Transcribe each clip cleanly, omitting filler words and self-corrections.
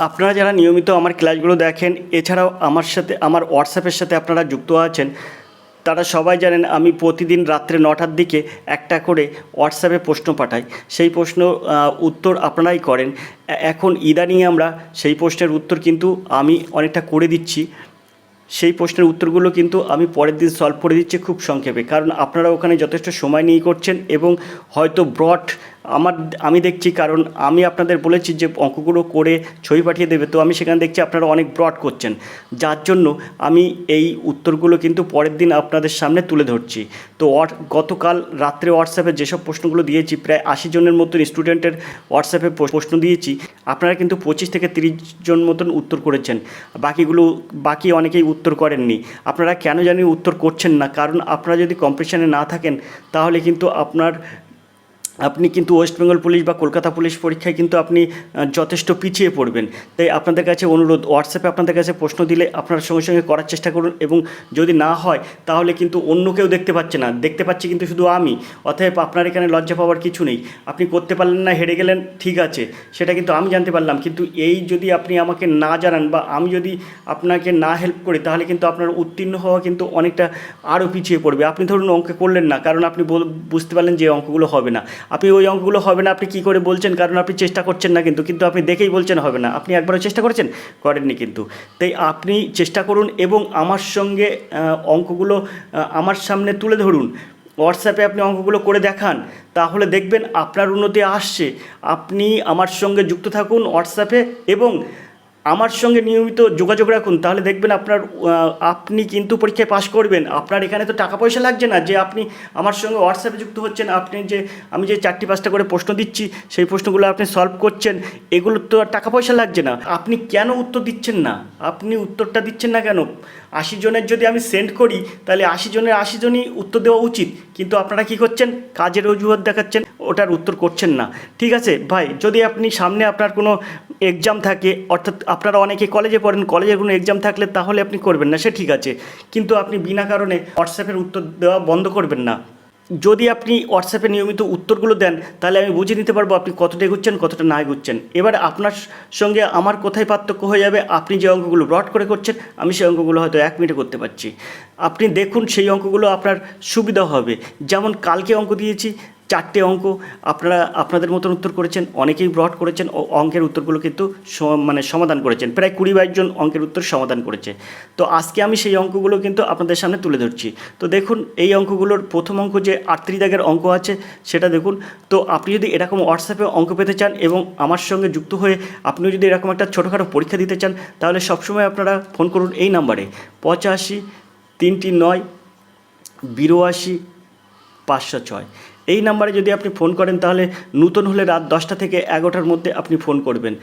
আপনারা যারা নিয়মিত আমার ক্লাসগুলো দেখেন, এছাড়াও আমার সাথে আমার হোয়াটসঅ্যাপের সাথে আপনারা যুক্ত আছেন, তারা সবাই জানেন আমি প্রতিদিন রাত্রে 9টার দিকে একটা করে হোয়াটসঅ্যাপে প্রশ্ন পাঠাই। সেই প্রশ্ন উত্তর আপনারাই করেন। এখন ইদানিং আমরা সেই প্রশ্নের উত্তর কিন্তু আমি অনেকটা করে দিচ্ছি। সেই প্রশ্নের উত্তরগুলো কিন্তু আমি পরের দিন সলভ করে দিচ্ছি খুব সংক্ষেপে, কারণ আপনারা ওখানে যথেষ্ট সময় নিয়ে করছেন এবং হয়তো ব্রড আমি দেখছি, কারণ আমি আপনাদের বলেছি যে অঙ্কগুলো করে ছবি পাঠিয়ে দেবে, তো আমি সেখানে দেখছি আপনারা অনেক ব্রড করছেন, যার জন্য আমি এই উত্তরগুলো কিন্তু পরের দিন আপনাদের সামনে তুলে ধরছি। তো গতকাল রাত্রে হোয়াটসঅ্যাপে যেসব প্রশ্নগুলো দিয়েছি, প্রায় 80 জনের মতন স্টুডেন্টের হোয়াটসঅ্যাপে প্রশ্ন দিয়েছি, আপনারা কিন্তু 25 থেকে 30 জন মতন উত্তর করেছেন। বাকি অনেকেই উত্তর করেননি। আপনারা কেন জানি উত্তর করছেন না, কারণ আপনারা যদি কম্পিটিশানে না থাকেন তাহলে কিন্তু আপনি কিন্তু ওয়েস্ট বেঙ্গল পুলিশ বা কলকাতা পুলিশ পরীক্ষায় কিন্তু আপনি যথেষ্ট পিছিয়ে পড়বেন। তাই আপনাদের কাছে অনুরোধ, হোয়াটসঅ্যাপে আপনাদের কাছে প্রশ্ন দিলে আপনারা সঙ্গে সঙ্গে করার চেষ্টা করুন, এবং যদি না হয় তাহলে কিন্তু অন্য কেউ দেখতে পাচ্ছে না, দেখতে পাচ্ছি কিন্তু শুধু আমি। অতএব আপনার এখানে লজ্জা পাওয়ার কিছু নেই। আপনি করতে পারলেন না, হেরে গেলেন, ঠিক আছে, সেটা কিন্তু আমি জানতে পারলাম, কিন্তু এই যদি আপনি আমাকে না জানান বা আমি যদি আপনাকে না হেল্প করি, তাহলে কিন্তু আপনার উত্তীর্ণ হওয়া কিন্তু অনেকটা আরও পিছিয়ে পড়বে। আপনি ধরুন অঙ্ক করলেন না, কারণ আপনি বুঝতে পারলেন যে অঙ্কগুলো হবে না। আপনি ওই অঙ্কগুলো হবে না আপনি কী করে বলছেন? কারণ আপনি চেষ্টা করছেন না, কিন্তু আপনি দেখেই বলছেন হবে না। আপনি একবারও চেষ্টা করেছেন? করেননি কিন্তু। তাই আপনি চেষ্টা করুন এবং আমার সঙ্গে অঙ্কগুলো আমার সামনে তুলে ধরুন। হোয়াটসঅ্যাপে আপনি অঙ্কগুলো করে দেখান, তাহলে দেখবেন আপনার উন্নতি আসছে। আপনি আমার সঙ্গে যুক্ত থাকুন হোয়াটসঅ্যাপে এবং আমার সঙ্গে নিয়মিত যোগাযোগ রাখুন, তাহলে দেখবেন আপনি কিন্তু পরীক্ষায় পাশ করবেন। আপনার এখানে তো টাকা পয়সা লাগছে না যে আপনি আমার সঙ্গে হোয়াটসঅ্যাপে যুক্ত হচ্ছেন, আমি যে 4-5টা করে প্রশ্ন দিচ্ছি সেই প্রশ্নগুলো আপনি সলভ করছেন, এগুলো তো আর টাকা পয়সা লাগছে না। আপনি কেন উত্তর দিচ্ছেন না? আপনি উত্তরটা দিচ্ছেন না কেন? 80 জনের যদি আমি সেন্ড করি, তাহলে 80 জনের 80 জনই উত্তর দেওয়া উচিত, কিন্তু আপনারা কি করছেন? কাজের অজুহাত দেখাচ্ছেন, ওটার উত্তর করছেন না। ঠিক আছে ভাই, যদি আপনি সামনে আপনার কোনো এক্সাম থাকে, অর্থাৎ আপনারা অনেকে কলেজে পড়েন, কলেজের কোনো এক্সাম থাকলে তাহলে আপনি করবেন না, সে ঠিক আছে, কিন্তু আপনি বিনা কারণে হোয়াটসঅ্যাপের উত্তর দেওয়া বন্ধ করবেন না। যদি আপনি হোয়াটসঅ্যাপে নিয়মিত উত্তরগুলো দেন, তাহলে আমি বুঝে নিতে পারবো আপনি কতটা এগুচ্ছেন, কতটা না এগুচ্ছেন। এবার আপনার সঙ্গে আমার কোথায় পার্থক্য হয়ে যাবে? আপনি যে অঙ্কগুলো ব্রড করে করছেন, আমি সেই অঙ্কগুলো হয়তো 1 মিনিটে করতে পারছি। আপনি দেখুন সেই অঙ্কগুলো আপনার সুবিধা হবে। যেমন কালকে অঙ্ক দিয়েছি, 4টে অঙ্ক আপনাদের মতন উত্তর করেছেন, অনেকেই ব্রড করেছেন ও অঙ্কের উত্তরগুলো কিন্তু সমাধান করেছেন। প্রায় 20-22 জন অঙ্কের উত্তর সমাধান করেছে। তো আজকে আমি সেই অঙ্কগুলো কিন্তু আপনাদের সামনে তুলে ধরছি। তো দেখুন, এই অঙ্কগুলোর প্রথম অঙ্ক যে 38 দাগের অঙ্ক আছে সেটা দেখুন। তো আপনি যদি এরকম হোয়াটসঅ্যাপে অঙ্ক পেতে চান এবং আমার সঙ্গে যুক্ত হয়ে আপনিও যদি এরকম একটা ছোটোখাটো পরীক্ষা দিতে চান, তাহলে সবসময় আপনারা ফোন করুন এই নাম্বারে 85-339-82-506। এই নাম্বারে যদি আপনি ফোন করেন, তাহলে নূতন হলে রাত 10টা থেকে 11টার মধ্যে আপনি ফোন করবেন।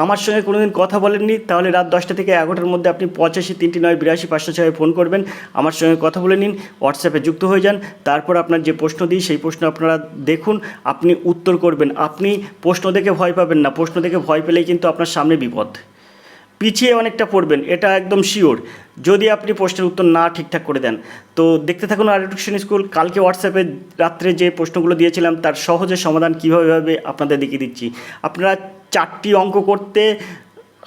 আমার সঙ্গে কোনো দিন কথা বলেননি, তাহলে রাত 10টা থেকে 11টার মধ্যে আপনি 85-339-82-506 ফোন করবেন, আমার সঙ্গে কথা বলে নিন, হোয়াটসঅ্যাপে যুক্ত হয়ে যান। তারপর আপনার যে প্রশ্ন দিই সেই প্রশ্ন আপনারা দেখুন, আপনি উত্তর করবেন। আপনি প্রশ্ন দেখে ভয় পাবেন না, প্রশ্ন দেখে ভয় পেলেই কিন্তু আপনার সামনে বিপদ, পিছিয়ে অনেকটা পড়বেন, এটা একদম শিওর, যদি আপনি প্রশ্নের উত্তর না ঠিকঠাক করে দেন। তো দেখতে থাকুন আর এডুকেশন স্কুল। কালকে হোয়াটসঅ্যাপে রাত্রে যে প্রশ্নগুলো দিয়েছিলাম তার সহজে সমাধান কীভাবে আপনাদের দেখিয়ে দিচ্ছি। আপনারা 4টি অঙ্ক করতে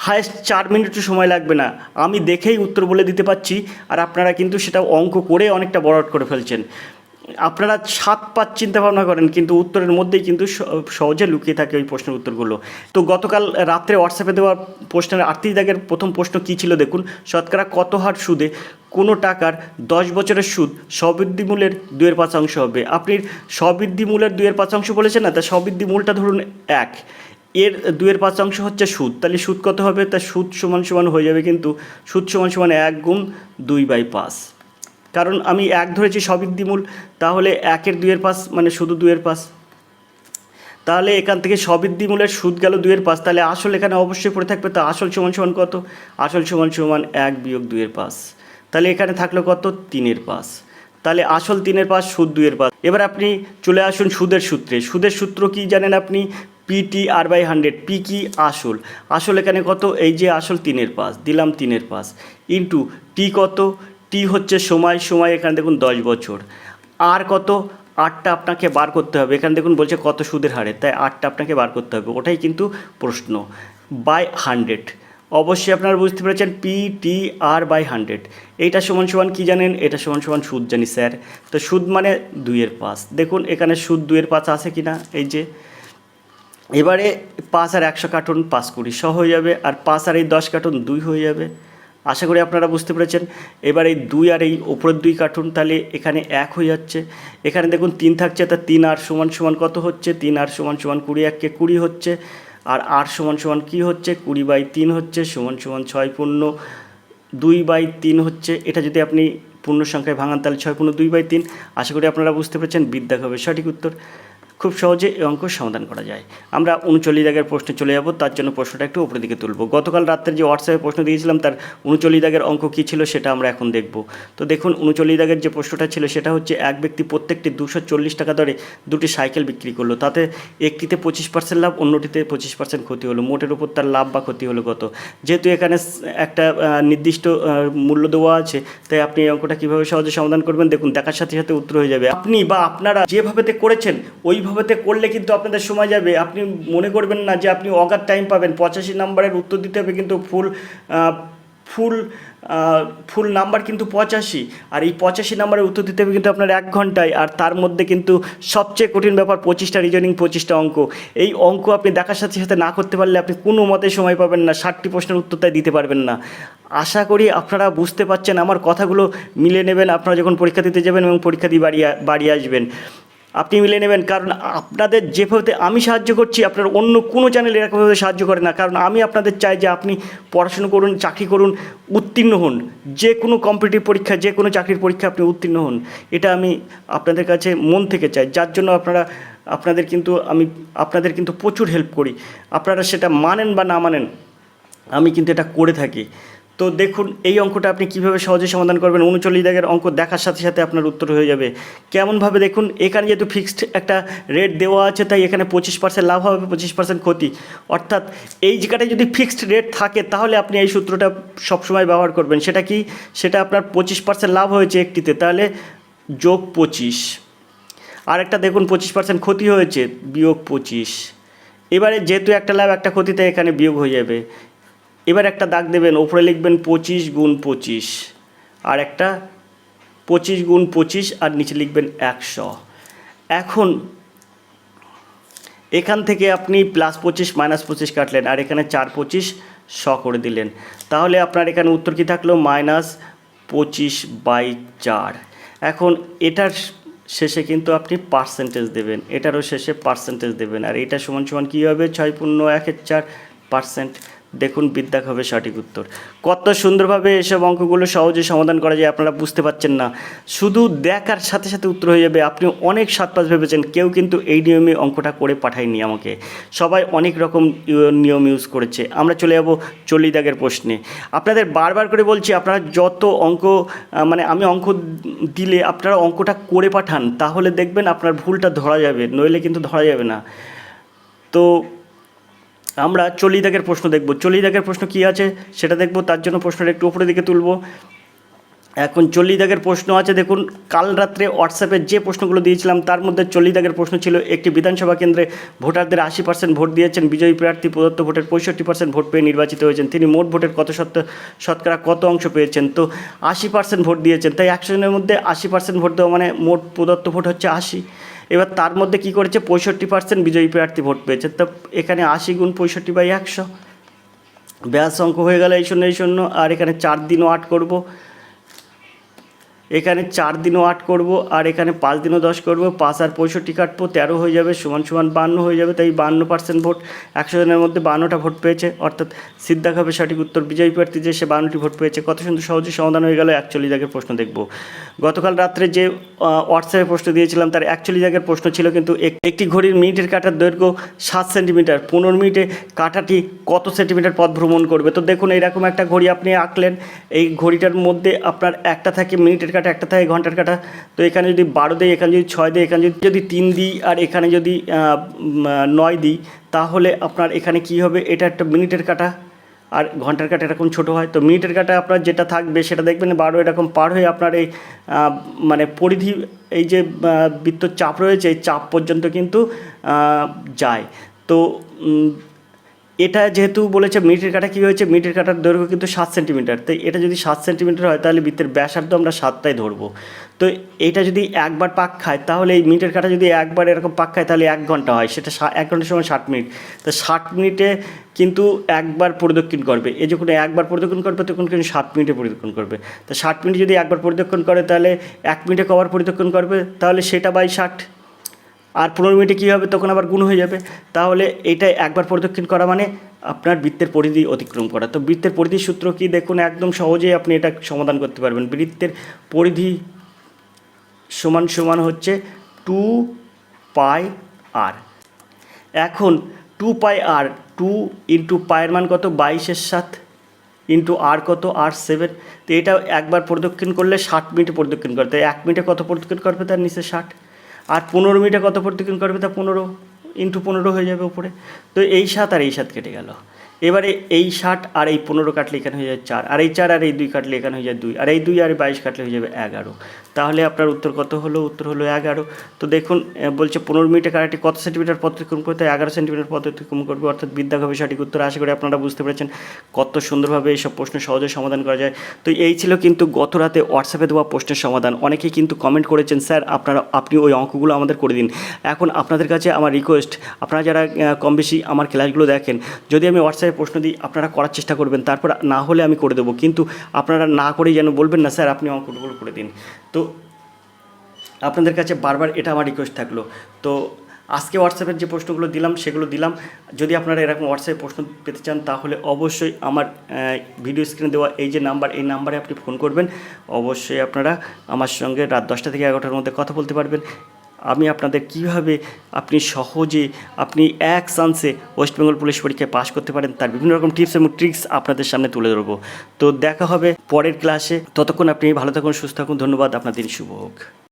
হায়েস্ট 4 মিনিটও সময় লাগবে না, আমি দেখেই উত্তর বলে দিতে পারছি, আর আপনারা কিন্তু সেটা অঙ্ক করে অনেকটা বড় করে ফেলছেন। আপনারা 7-5 চিন্তা ভাবনা করেন, কিন্তু উত্তরের মধ্যেই কিন্তু সহজে লুকিয়ে থাকে ওই প্রশ্নের উত্তরগুলো। তো গতকাল রাত্রে হোয়াটসঅ্যাপে দেওয়া প্রশ্নের 38 দাগের প্রথম প্রশ্ন কী ছিল দেখুন। শতকরা কত হার সুদে কোনো টাকার 10 বছরের সুদ স্ববৃদ্ধি মূলের 2/5 হবে? আপনি স্ববৃদ্ধি মূলের 2/5 বলেছেন না, তা স্ববৃদ্ধি মূলটা ধরুন 1, এর 2/5 হচ্ছে সুদ, তাহলে সুদ কত হবে? তা সুদ সমান হয়ে যাবে, কিন্তু সুদ সমান 1 গুণ 2/5, কারণ আমি 1 ধরেছি স্ববৃদ্ধিমূল, তাহলে 1-এর 2/5 মানে শুধু 2/5। তাহলে এখান থেকে স্ববৃদ্ধিমূলের সুদ গেল 2/5, তাহলে আসল এখানে অবশ্যই পড়ে থাকবে। তা আসল সমান কত? আসল সমান 1 বিয়োগ 2/5, তাহলে এখানে থাকলো কত? 3/5। তাহলে আসল 3/5, সুদ 2/5। এবার আপনি চলে আসুন সুদের সূত্রে। সুদের সূত্র কি জানেন আপনি? PTR/100। পি কি? আসল এখানে কত? এই যে আসল 3/5 দিলাম, 3/5 ইন্টু টি কত? টি হচ্ছে সময় এখানে দেখুন 10 বছর। আর কত? 8টা আপনাকে বার করতে হবে। এখানে দেখুন বলছে কত সুদের হারে, তাই 8টা আপনাকে বার করতে হবে, ওটাই কিন্তু প্রশ্ন। বাই 100। অবশ্যই আপনারা বুঝতে পেরেছেন, PTR/100। এইটা সমান সমান কী জানেন? এটা সমান সমান সুদ জানি স্যার। তো সুদ মানে 2/5। দেখুন এখানে সুদ 2/5 আছে কি না? এই যে এবারে 5 আর 100 কাটুন 5×20 হয়ে যাবে, আর 5 আর এই 10 কাটুন 2 হয়ে যাবে। আশা করি আপনারা বুঝতে পেরেছেন। এবার এই 2 আর এই ওপরের 2 কাটুন, তাহলে এখানে 1 হয়ে যাচ্ছে। এখানে দেখুন 3 থাকছে, তা 3 আর সমান সমান কত হচ্ছে? 3 আর সমান সমান 20, 1 কে 20 হচ্ছে। আর 8 সমান সমান কী হচ্ছে? 20/3 হচ্ছে, সমান সমান 6×2/3 হচ্ছে। এটা যদি আপনি পূর্ণ সংখ্যায় ভাঙান তাহলে 6×2/3। আশা করি আপনারা বুঝতে পেরেছেন। বিদ্যা হবে সঠিক উত্তর। খুব সহজে এই অঙ্ক সমাধান করা যায়। আমরা 39 দাগের প্রশ্নে চলে যাব, তার জন্য প্রশ্নটা একটু উপরের দিকে তুলব। গতকাল রাত্রে যে হোয়াটসঅ্যাপে প্রশ্ন দিয়েছিলাম তার 39 দাগের অঙ্ক কী ছিল সেটা আমরা এখন দেখব। তো দেখুন 39 দাগের যে প্রশ্নটা ছিল সেটা হচ্ছে, এক ব্যক্তি প্রত্যেকটি 240 টাকা দরে দুটি সাইকেল বিক্রি করলো। তাতে একটিতে 25% লাভ, অন্যটিতে 25% ক্ষতি হলো। মোটের উপর তার লাভ বা ক্ষতি হলো কত? যেহেতু এখানে একটা নির্দিষ্ট মূল্য দেওয়া আছে, তাই আপনি এই অঙ্কটা কীভাবে সহজে সমাধান করবেন দেখুন, দেখার সাথে সাথে উত্তর হয়ে যাবে। আপনি বা আপনারা যেভাবেতে করেছেন ওইভাবেতে করলে কিন্তু আপনাদের সময় যাবে। আপনি মনে করবেন না যে আপনি অগাধ টাইম পাবেন। 85 নাম্বারের উত্তর দিতে হবে, কিন্তু ফুল ফুল নাম্বার কিন্তু 85, আর এই 85 নাম্বারের উত্তর দিতে হবে কিন্তু আপনার 1 ঘন্টায়। আর তার মধ্যে কিন্তু সবচেয়ে কঠিন ব্যাপার 25টা রিজনিং, 25টা অঙ্ক। এই অঙ্ক আপনি দেখার সাথে সাথে না করতে পারলে আপনি কোনো মতে সময় পাবেন না, 60টি প্রশ্নের উত্তর তাই দিতে পারবেন না। আশা করি আপনারা বুঝতে পারছেন, আমার কথাগুলো মিলে নেবেন আপনারা যখন পরীক্ষা দিতে যাবেন এবং পরীক্ষা দিয়ে বাড়ি আসবেন। আপনি মিলে নেবেন, কারণ আপনাদের যেভাবে আমি সাহায্য করছি আপনার অন্য কোনো চ্যানেল এরকমভাবে সাহায্য করে না। কারণ আমি আপনাদের চাই যে আপনি পড়াশুনো করুন, চাকরি করুন, উত্তীর্ণ হন। যে কোনো কম্পিটিটিভ পরীক্ষা, যে কোনো চাকরির পরীক্ষা আপনি উত্তীর্ণ হন, এটা আমি আপনাদের কাছে মন থেকে চাই। যার জন্য আপনাদের কিন্তু প্রচুর হেল্প করি। আপনারা সেটা মানেন বা না মানেন, আমি কিন্তু এটা করে থাকি। তো দেখুন এই অঙ্কটা আপনি কীভাবে সহজে সমাধান করবেন। 39 দাগের অঙ্ক দেখার সাথে সাথে আপনার উত্তর হয়ে যাবে। কেমনভাবে দেখুন, এখানে যেহেতু ফিক্সড একটা রেট দেওয়া আছে, তাই এখানে 25% লাভ হবে, 25% ক্ষতি। অর্থাৎ এই জায়গাটায় যদি ফিক্সড রেট থাকে তাহলে আপনি এই সূত্রটা সবসময় ব্যবহার করবেন। সেটা কি? সেটা আপনার 25% লাভ হয়েছে একটিতে, তাহলে +25। আর একটা দেখুন 25% ক্ষতি হয়েছে, -25। এবারে যেহেতু একটা লাভ একটা ক্ষতিতে এখানে বিয়োগ হয়ে যাবে। এবার একটা দাগ দেবেন, ওপরে লিখবেন 25×25, আর একটা 25×25, আর নিচে লিখবেন 100। এখন এখান থেকে আপনি +25 -25 কাটলেন, আর এখানে 4×25 100 করে দিলেন। তাহলে আপনার এখানে উত্তর কী থাকলো? -25/4। এখন এটার শেষে কিন্তু আপনি পার্সেন্টেজ দেবেন, এটারও শেষে পার্সেন্টেজ দেবেন, আর এটা সমান সমান কী হবে? 6×1=4%। দেখুন বিদ্যা হবে সঠিক উত্তর। কত সুন্দরভাবে এসব অঙ্কগুলো সহজে সমাধান করা যায় আপনারা বুঝতে পারছেন না, শুধু দেখার সাথে সাথে উত্তর হয়ে যাবে। আপনি অনেক 7-5 ভেবেছেন, কেউ কিন্তু এই নিয়মে অঙ্কটা করে পাঠায়নি আমাকে, সবাই অনেক রকম নিয়ম ইউজ করেছে। আমরা চলে যাব 40 দাগের প্রশ্নে। আপনাদের বারবার করে বলছি, আপনারা যত অঙ্ক আমি অঙ্ক দিলে আপনারা অঙ্কটা করে পাঠান, তাহলে দেখবেন আপনার ভুলটা ধরা যাবে, নইলে কিন্তু ধরা যাবে না। তো আমরা 40 দাগের প্রশ্ন দেখব। 40 দাগের প্রশ্ন কী আছে সেটা দেখব, তার জন্য প্রশ্নটা একটু উপরের দিকে তুলব। এখন 40 দাগের প্রশ্ন আছে, দেখুন কাল রাত্রে হোয়াটসঅ্যাপে যে প্রশ্নগুলো দিয়েছিলাম তার মধ্যে 40 দাগের প্রশ্ন ছিল, একটি বিধানসভা কেন্দ্রে ভোটারদের 80% ভোট দিয়েছেন, বিজয়ী প্রার্থী প্রদত্ত ভোটের 65% ভোট পেয়ে নির্বাচিত হয়েছেন, তিনি মোট ভোটের শতকরা কত অংশ পেয়েছেন? তো 80% ভোট দিয়েছেন, তাই 100 জনের মধ্যে 80% ভোট দেওয়া মানে মোট প্রদত্ত ভোট হচ্ছে 80। এবার তার মধ্যে কী করেছে? 65% বিজয়ী প্রার্থী ভোট পেয়েছে। তো এখানে 80×65/100, ব্যাস অঙ্ক হয়ে গেল এই 0 আর এখানে 4 দিনও 8 করব, এখানে 4 দিনও 8 করব, আর এখানে 5 দিনও 10 করব, 5 আর 65 কাটবো, 13 হয়ে যাবে, সমান সমান 52 হয়ে যাবে। তাই 52% ভোট, 100 জনের মধ্যে 52টা ভোট পেয়েছে, অর্থাৎ সিদ্ধাক হবে সঠিক উত্তর। বিজয়ী প্রার্থী যে সে 52টি ভোট পেয়েছে। কত সুন্দর সহজে সমাধান হয়ে গেল। 41 দাগের প্রশ্ন দেখব। গতকাল রাত্রে যে হোয়াটসঅ্যাপে প্রশ্ন দিয়েছিলাম তার 41 দাগের প্রশ্ন ছিল, কিন্তু একটি ঘড়ির মিনিটের কাঁটার দৈর্ঘ্য 7 সেন্টিমিটার, 15 মিনিটে কাঁটাটি কত সেন্টিমিটার পথ ভ্রমণ করবে? তো দেখুন এইরকম একটা ঘড়ি আপনি আঁকলেন, এই ঘড়িটার মধ্যে আপনার একটা থাকে মিনিটের কাঁটা, একটা থাকে ঘন্টার কাঁটা। তো এখানে যদি 12 দিই, এখানে যদি 6 দিই, এখানে যদি 3 দিই, আর এখানে যদি 9 দিই, তাহলে আপনার এখানে কি হবে? এটা একটা মিনিটের কাঁটা, আর ঘন্টার কাঁটা এরকম ছোটো হয়। তো মিনিটের কাঁটা আপনার যেটা থাকবে সেটা দেখবেন 12 এরকম পার হয়ে আপনার এই পরিধি, এই যে বৃত্তর চাপ রয়েছে, এই চাপ পর্যন্ত কিন্তু যায়। তো এটা যেহেতু বলেছে মিনিটের কাটা কী হয়েছে, মিনিটের কাটার দৈর্ঘ্য কিন্তু 7 সেন্টিমিটার। তো এটা যদি 7 সেন্টিমিটার হয় তাহলে বৃত্তের ব্যাসার্ধ আমরা 7টাই ধরবো। তো এটা যদি একবার পাক খায় তাহলে এই মিনিটের কাটা যদি একবার এরকম পাক খায় তাহলে 1 ঘন্টা হয়, সেটা 1 ঘন্টার সময় 60 মিনিট। তো 60 মিনিটে কিন্তু একবার পরিদক্ষিণ করবে, এই যখন একবার পরিদক্ষিণ করবে তখন কিন্তু 7 মিনিটে পরিদক্ষিণ করবে। তো 60 মিনিট যদি একবার পরিদক্ষিণ করে তাহলে 1 মিনিটে কবার পরিদক্ষিণ করবে, তাহলে সেটা বাই 60। আর 15 মিনিটে কী হবে, তখন আবার গুণ হয়ে যাবে। তাহলে এটা একবার প্রদক্ষিণ করা মানে আপনার বৃত্তের পরিধি অতিক্রম করা। তো বৃত্তের পরিধির সূত্র কি দেখুন, একদম সহজেই আপনি এটা সমাধান করতে পারবেন। বৃত্তের পরিধি সমান সমান হচ্ছে 2 পাই আর। এখন 2 পাই আর, 2 ইন্টু পায়ের মান কত, 22/7 ইন্টু আর কত, আর 7। তো এটা একবার প্রদক্ষিণ করলে 60 মিনিটে প্রদক্ষিণ করতে, 1 মিনিটে কত প্রদক্ষিণ করবে তার নিচে 60। আর 15 মিনিটে কত প্রদক্ষিণ করবে, তা 15 ইন্টু 15 হয়ে যাবে উপরে। তো এই 7 আর এই 7 কেটে গেল। এবারে এই 60 আর এই 15 কাটলে এখানে হয়ে যায় 4, আর এই 4 আর এই 2 কাটলে এখানে হয়ে যায় 2, আর এই 2 আর 22 কাটলে হয়ে যাবে 11। তাহলে আপনার উত্তর কত হলো, উত্তর হলো 11। তো দেখুন বলছে 15 মিনিটে কারাটি কত সেন্টিমিটার পথ অতিক্রম করতে, 11 সেন্টিমিটার পথ অতিক্রম করবে, অর্থাৎ বিদ্যা হবে সঠিক উত্তর। আশা করি আপনারা বুঝতে পেরেছেন কত সুন্দরভাবে এইসব প্রশ্ন সহজে সমাধান করা যায়। তো এই ছিল কিন্তু গত রাতে হোয়াটসঅ্যাপে দেওয়া প্রশ্নের সমাধান। অনেকেই কিন্তু কমেন্ট করেছেন, স্যার আপনি ওই অঙ্কগুলো আমাদের করে দিন। এখন আপনাদের কাছে আমার রিকোয়েস্ট, আপনারা যারা কম বেশি আমার ক্লাসগুলো দেখেন, যদি আমি হোয়াটসঅ্যাপে প্রশ্ন দিই আপনারা করার চেষ্টা করবেন, তারপর না হলে আমি করে দেবো। কিন্তু আপনারা না করেই যেন বলবেন না স্যার আপনি অঙ্কগুলো করে দিন। তো আপনাদের কাছে বারবার এটা আমার রিকোয়েস্ট থাকলো। তো আজকে হোয়াটসঅ্যাপের যে প্রশ্নগুলো দিলাম সেগুলো দিলাম। যদি আপনারা এরকম হোয়াটসঅ্যাপে প্রশ্ন পেতে চান তাহলে অবশ্যই আমার ভিডিও স্ক্রিনে দেওয়া এই যে নাম্বার, এই নাম্বারে আপনি ফোন করবেন। অবশ্যই আপনারা আমার সঙ্গে রাত 10টা থেকে 11টার মধ্যে কথা বলতে পারবেন। আমি আপনাদের কীভাবে আপনি সহজে আপনি এক চান্সে ওয়েস্ট বেঙ্গল পুলিশ পরীক্ষায় পাশ করতে পারেন তার বিভিন্ন রকম টিপস এবং ট্রিক্স আপনাদের সামনে তুলে ধরবো। তো দেখা হবে পরের ক্লাসে। ততক্ষণ আপনি ভালো থাকুন, সুস্থ থাকুন। ধন্যবাদ, আপনার দিন শুভ হোক।